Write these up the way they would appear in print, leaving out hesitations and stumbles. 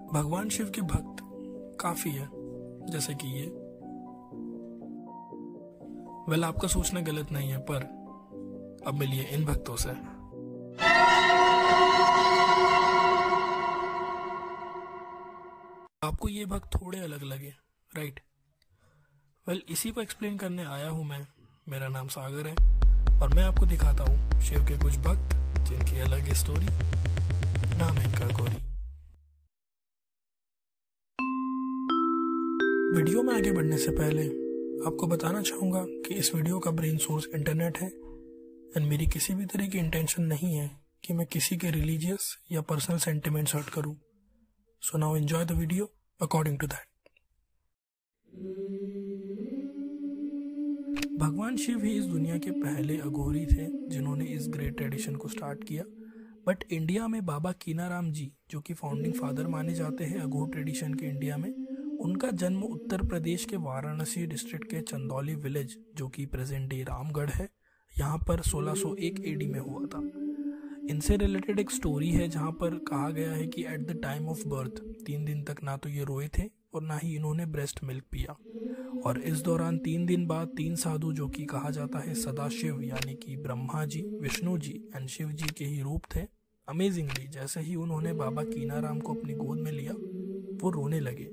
भगवान शिव के भक्त काफी है, जैसे कि ये। आपका सोचना गलत नहीं है, पर अब मिलिए इन भक्तों से। आपको ये भक्त थोड़े अलग लगे, राइट? इसी को एक्सप्लेन करने आया हूं मैं। मेरा नाम सागर है और मैं आपको दिखाता हूं शिव के कुछ भक्त जिनकी अलग स्टोरी, नाम है इनका गौरी। वीडियो में आगे बढ़ने से पहले आपको बताना चाहूंगा कि इस वीडियो का ब्रेन सोर्स इंटरनेट है एंड मेरी किसी भी तरह की इंटेंशन नहीं है कि मैं किसी के रिलीजियस या पर्सनल सेंटिमेंट्स हर्ट करूं। So now enjoy the video according to that. भगवान शिव ही इस दुनिया के पहले अघोरी थे जिन्होंने इस ग्रेट ट्रेडिशन को स्टार्ट किया। बट इंडिया में बाबा कीनाराम जी, जो कि फाउंडिंग फादर माने जाते हैं अघोर ट्रेडिशन के इंडिया में, उनका जन्म उत्तर प्रदेश के वाराणसी डिस्ट्रिक्ट के चंदौली विलेज, जो कि प्रेजेंट डे रामगढ़ है, यहाँ पर 1601 एडी में हुआ था। इनसे रिलेटेड एक स्टोरी है जहाँ पर कहा गया है कि at the time of birth 3 दिन तक ना तो ये रोए थे और ना ही इन्होंने ब्रेस्ट मिल्क पिया। और इस दौरान 3 दिन बाद 3 साधु, जो कि कहा जाता है सदाशिव यानी कि ब्रह्मा जी, विष्णु जी एंड शिव जी के ही रूप थे, अमेजिंगली जैसे ही उन्होंने बाबा कीनाराम को अपनी गोद में लिया वो रोने लगे।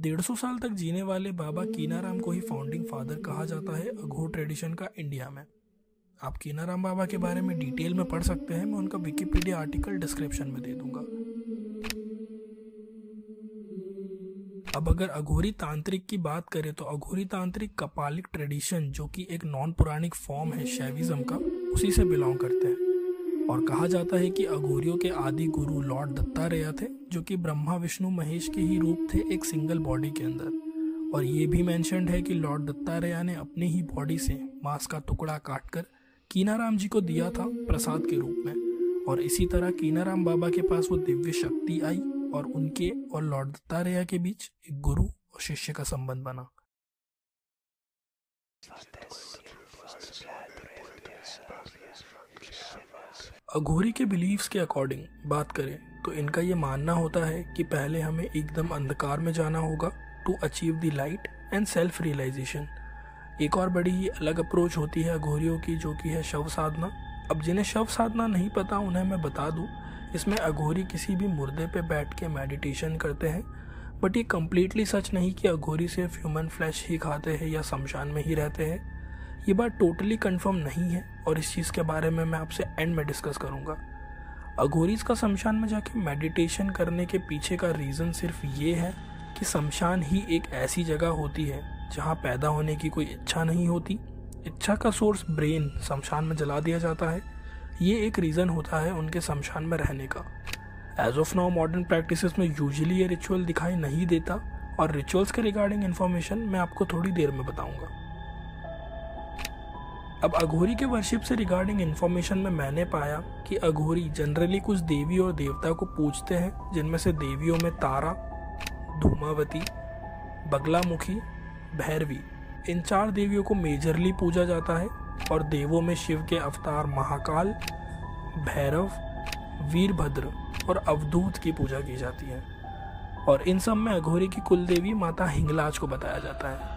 150 साल तक जीने वाले बाबा कीनाराम को ही फाउंडिंग फादर कहा जाता है अघोर ट्रेडिशन का इंडिया में। आप कीनाराम बाबा के बारे में डिटेल में पढ़ सकते हैं, मैं उनका विकिपीडिया आर्टिकल डिस्क्रिप्शन में दे दूंगा। अब अगर अघोरी तांत्रिक की बात करें तो अघोरी तांत्रिक कपालिक ट्रेडिशन, जो कि एक नॉन पुराणिक फॉर्म है शैविज्म का, उसी से बिलोंग करते हैं। और कहा जाता है कि अघोरियों के आदि गुरु लॉर्ड दत्तात्रेय थे, जो कि ब्रह्मा विष्णु महेश के ही रूप थे एक सिंगल बॉडी के अंदर। और ये भी मेंशन्ड है कि लॉर्ड दत्तात्रेय ने अपनी ही बॉडी से मांस का टुकड़ा काटकर कीनाराम जी को दिया था प्रसाद के रूप में। और इसी तरह कीनाराम बाबा के पास वो दिव्य शक्ति आई और उनके और लॉर्ड दत्तात्रेय के बीच एक गुरु और शिष्य का संबंध बना। अघोरी के बिलीव्स के अकॉर्डिंग बात करें तो इनका ये मानना होता है कि पहले हमें एकदम अंधकार में जाना होगा to achieve the light and self realisation. एक और बड़ी ही अलग अप्रोच होती है अघोरियों की, जो कि है शव साधना। अब जिन्हें शव साधना नहीं पता उन्हें मैं बता दूं, इसमें अघोरी किसी भी मुर्दे पे बैठ के मेडिटेशन करते हैं। बट ये कम्प्लीटली सच नहीं कि अघोरी सिर्फ ह्यूमन फ्लैश ही खाते हैं या शमशान में ही रहते हैं। ये बात टोटली कंफर्म नहीं है और इस चीज़ के बारे में मैं आपसे एंड में डिस्कस करूँगा। अघोरीज का शमशान में जाके मेडिटेशन करने के पीछे का रीज़न सिर्फ ये है कि शमशान ही एक ऐसी जगह होती है जहाँ पैदा होने की कोई इच्छा नहीं होती। इच्छा का सोर्स ब्रेन शमशान में जला दिया जाता है। ये एक रीज़न होता है उनके शमशान में रहने का। As of now modern practices में यूजुअली ये रिचुअल दिखाई नहीं देता और रिचुअल्स के रिगार्डिंग इन्फॉर्मेशन मैं आपको थोड़ी देर में बताऊंगा। अब अघोरी के वर्शिप से रिगार्डिंग इन्फॉर्मेशन में मैंने पाया कि अघोरी जनरली कुछ देवी और देवता को पूजते हैं, जिनमें से देवियों में तारा, धूमावती, बगलामुखी, भैरवी, इन 4 देवियों को मेजरली पूजा जाता है। और देवों में शिव के अवतार महाकाल, भैरव, वीरभद्र और अवधूत की पूजा की जाती है। और इन सब में अघोरी की कुल देवी माता हिंगलाज को बताया जाता है।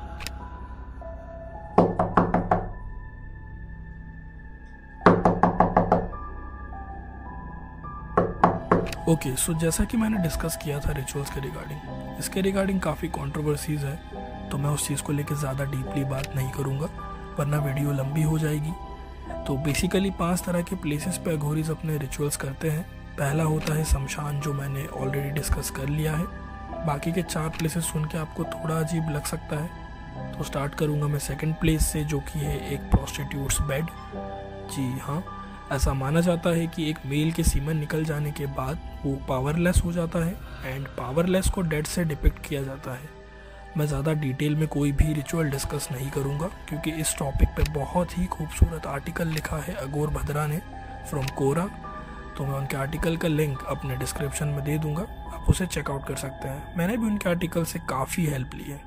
ओके, सो जैसा कि मैंने डिस्कस किया था रिचुअल्स के रिगार्डिंग, इसके रिगार्डिंग काफ़ी कंट्रोवर्सीज है, तो मैं उस चीज़ को लेकर ज़्यादा डीपली बात नहीं करूँगा वरना वीडियो लंबी हो जाएगी। तो बेसिकली 5 तरह के प्लेसेस पे अघोरीज अपने रिचुअल्स करते हैं। पहला होता है शमशान, जो मैंने ऑलरेडी डिस्कस कर लिया है। बाकी के 4 प्लेसेस सुन के आपको थोड़ा अजीब लग सकता है, तो स्टार्ट करूँगा मैं सेकंड प्लेस से, जो कि है एक प्रोस्टिट्यूट्स बेड। जी हाँ, ऐसा माना जाता है कि एक मेल के सीमन निकल जाने के बाद वो पावरलेस हो जाता है एंड पावरलेस को डेड से डिपिक्ट किया जाता है। मैं ज़्यादा डिटेल में कोई भी रिचुअल डिस्कस नहीं करूँगा क्योंकि इस टॉपिक पे बहुत ही खूबसूरत आर्टिकल लिखा है अघोर भद्रा ने फ्रॉम कोरा, तो मैं उनके आर्टिकल का लिंक अपने डिस्क्रिप्शन में दे दूँगा, आप उसे चेकआउट कर सकते हैं। मैंने भी उनके आर्टिकल से काफ़ी हेल्प ली है।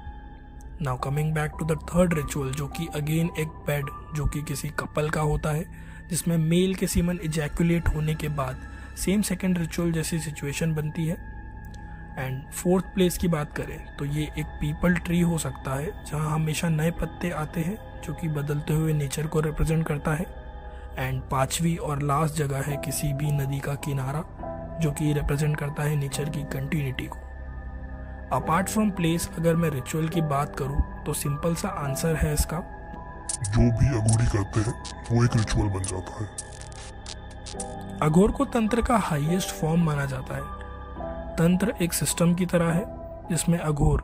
Now coming back to the third ritual, जो कि अगेन एक बेड, जो कि किसी कपल का होता है, जिसमें मेल के सीमन इजैकुलेट होने के बाद सेम सेकंड रिचुअल जैसी सिचुएशन बनती है। एंड फोर्थ प्लेस की बात करें तो ये एक पीपल ट्री हो सकता है जहाँ हमेशा नए पत्ते आते हैं, जो कि बदलते हुए नेचर को रिप्रेजेंट करता है। एंड पांचवी और लास्ट जगह है किसी भी नदी का किनारा, जो कि रिप्रेजेंट करता है नेचर की कंटिन्यूटी को। अपार्ट फ्रॉम प्लेस अगर मैं रिचुअल की बात करूँ तो सिंपल सा आंसर है इसका, जो भी अघोरी करते हैं वो एक रिचुअल बन जाता है। अघोर को तंत्र का हाईएस्ट फॉर्म माना जाता है। तंत्र एक सिस्टम की तरह है जिसमें अघोर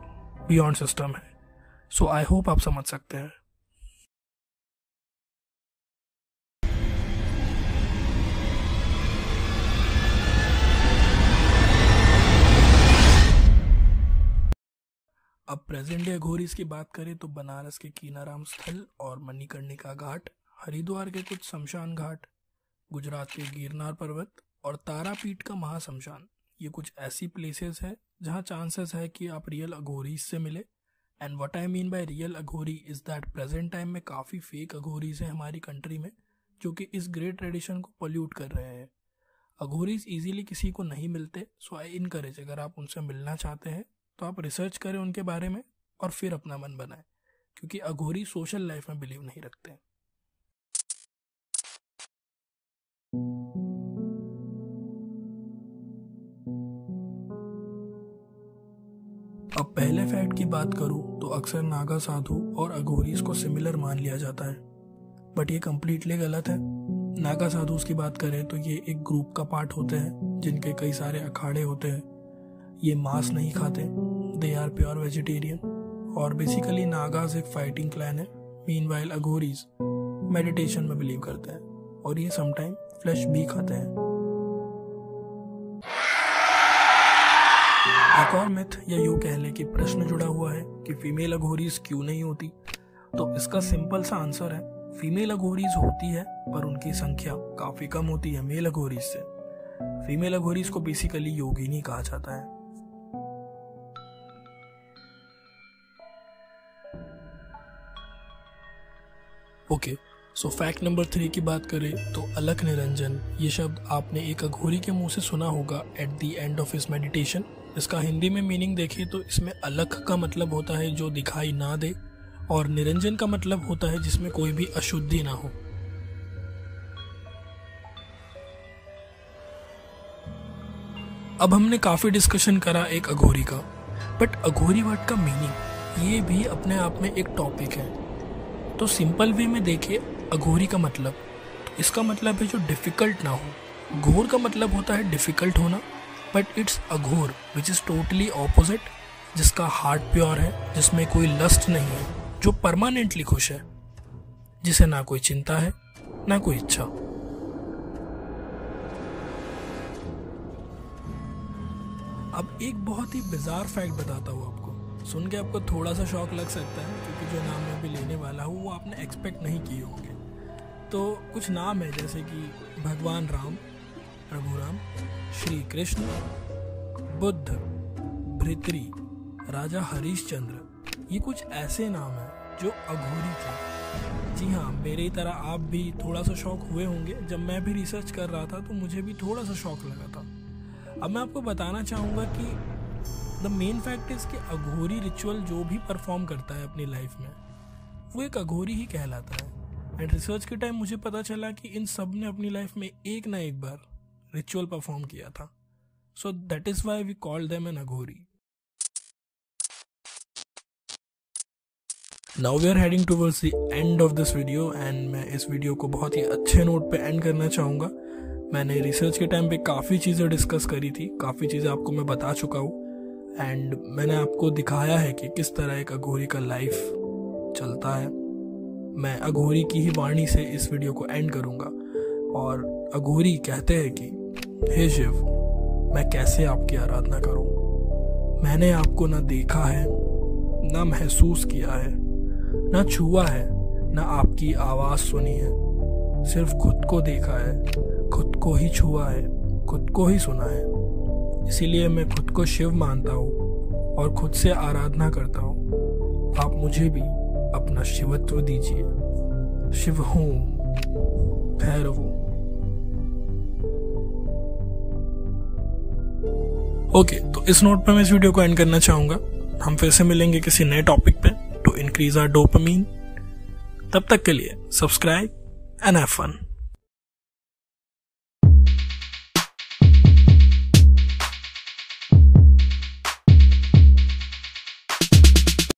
बियॉन्ड सिस्टम है। सो आई होप आप समझ सकते हैं। अब प्रेजेंट डे अघोरीज की बात करें तो बनारस के कीनाराम स्थल और मणिकर्णिका घाट, हरिद्वार के कुछ शमशान घाट, गुजरात के गिरनार पर्वत और तारापीठ का महाशमशान, ये कुछ ऐसी प्लेसेस है जहाँ चांसेस है कि आप रियल अघोरीज से मिले। And what I mean by real Aghori is that present time में काफ़ी फेक अघोरीज हैं हमारी कंट्री में, जो कि इस ग्रेट ट्रेडिशन को पोल्यूट कर रहे हैं। अघोरीज इजीली किसी को नहीं मिलते, सो आई इनकरेज अगर आप उनसे मिलना चाहते हैं तो आप रिसर्च करें उनके बारे में और फिर अपना मन बनाएं, क्योंकि अघोरी सोशल लाइफ में बिलीव नहीं रखते हैं। अब पहले फैक्ट की बात करूं तो अक्सर नागा साधु और अघोरीज को सिमिलर मान लिया जाता है, बट ये कंप्लीटली गलत है। नागा साधुस की बात करें तो ये एक ग्रुप का पार्ट होते हैं जिनके कई सारे अखाड़े होते हैं। ये मांस नहीं खाते, दे आर प्योर वेजिटेरियन, और बेसिकली नागाज एक फाइटिंग क्लैन है। मीनवाइल अघोरीज मेडिटेशन में बिलीव करते हैं और ये समटाइम फ्लैश भी खाते हैं। एक और मिथ या यूं कह लें कि प्रश्न जुड़ा हुआ है कि फीमेल अघोरीज क्यों नहीं होती, तो इसका सिंपल सा आंसर है, फीमेल अघोरीज होती है पर उनकी संख्या काफी कम होती है मेल अघोरीज से। फीमेल अघोरीज को बेसिकली योगिनी कहा जाता है। ओके, सो फैक्ट नंबर 3 की बात करें तो अलख निरंजन, ये शब्द आपने एक अघोरी के मुंह से सुना होगा at the end of his meditation. इसका हिंदी में मीनिंग देखें तो इसमें अलख का मतलब होता है जो दिखाई ना दे, और निरंजन का मतलब होता है जिसमें कोई भी अशुद्धि ना हो। अब हमने काफी डिस्कशन करा एक अघोरी का, बट अघोरी वर्ड का मीनिंग ये भी अपने आप में एक टॉपिक है। तो सिंपल वे में देखें अघोरी का मतलब, तो इसका मतलब है जो डिफिकल्ट ना हो। घोर का मतलब होता है डिफिकल्ट होना, but it's Aghor which is totally opposite, जिसका हार्ट प्योर है, जिसमें कोई लस्ट नहीं है, जो परमानेंटली खुश है, जिसे ना कोई चिंता है ना कोई इच्छा। अब एक बहुत ही बिजार फैक्ट बताता हूँ आपको, सुन के आपको थोड़ा सा शॉक लग सकता है क्योंकि जो नाम मैं अभी लेने वाला हूँ वो आपने एक्सपेक्ट नहीं किए होंगे। तो कुछ नाम है जैसे कि भगवान राम, प्रभु राम, श्री कृष्ण, बुद्ध, भृतरी, राजा हरिश्चंद्र, ये कुछ ऐसे नाम हैं जो अघोरी थे। जी हाँ, मेरी तरह आप भी थोड़ा सा शॉक हुए होंगे। जब मैं भी रिसर्च कर रहा था तो मुझे भी थोड़ा सा शॉक लगा था। अब मैं आपको बताना चाहूँगा कि द मेन फैक्ट इज कि अघोरी रिचुअल जो भी परफॉर्म करता है अपनी लाइफ में वो एक अघोरी ही कहलाता है। एंड रिसर्च के टाइम मुझे पता चला कि इन सब ने अपनी लाइफ में एक ना एक बार रिचुअल परफॉर्म किया था। So that is why we called them an Aghori. Now we are heading towards the end of this video and मैं इस वीडियो को बहुत ही अच्छे नोट पे एंड करना चाहूँगा। मैंने रिसर्च के टाइम पे काफ़ी चीज़ें डिस्कस करी थी, काफ़ी चीज़ें आपको मैं बता चुका हूँ, एंड मैंने आपको दिखाया है कि किस तरह एक अघोरी का लाइफ चलता है। मैं अघोरी की ही वाणी से इस वीडियो को एंड करूँगा। और अघोरी कहते हैं कि हे शिव, मैं कैसे आपकी आराधना करूँ? मैंने आपको ना देखा है, ना महसूस किया है, ना छुआ है, ना आपकी आवाज़ सुनी है, सिर्फ खुद को देखा है, खुद को ही छुआ है, खुद को ही सुना है। इसीलिए मैं खुद को शिव मानता हूँ और खुद से आराधना करता हूँ। आप मुझे भी अपना शिवत्व दीजिए। शिव हूँ, भैरव हूँ। ओके, तो इस नोट पे मैं इस वीडियो को एंड करना चाहूँगा। हम फिर से मिलेंगे किसी नए टॉपिक पे टू इंक्रीज आवर डोपामीन। तब तक के लिए सब्सक्राइब एंड हैव फन।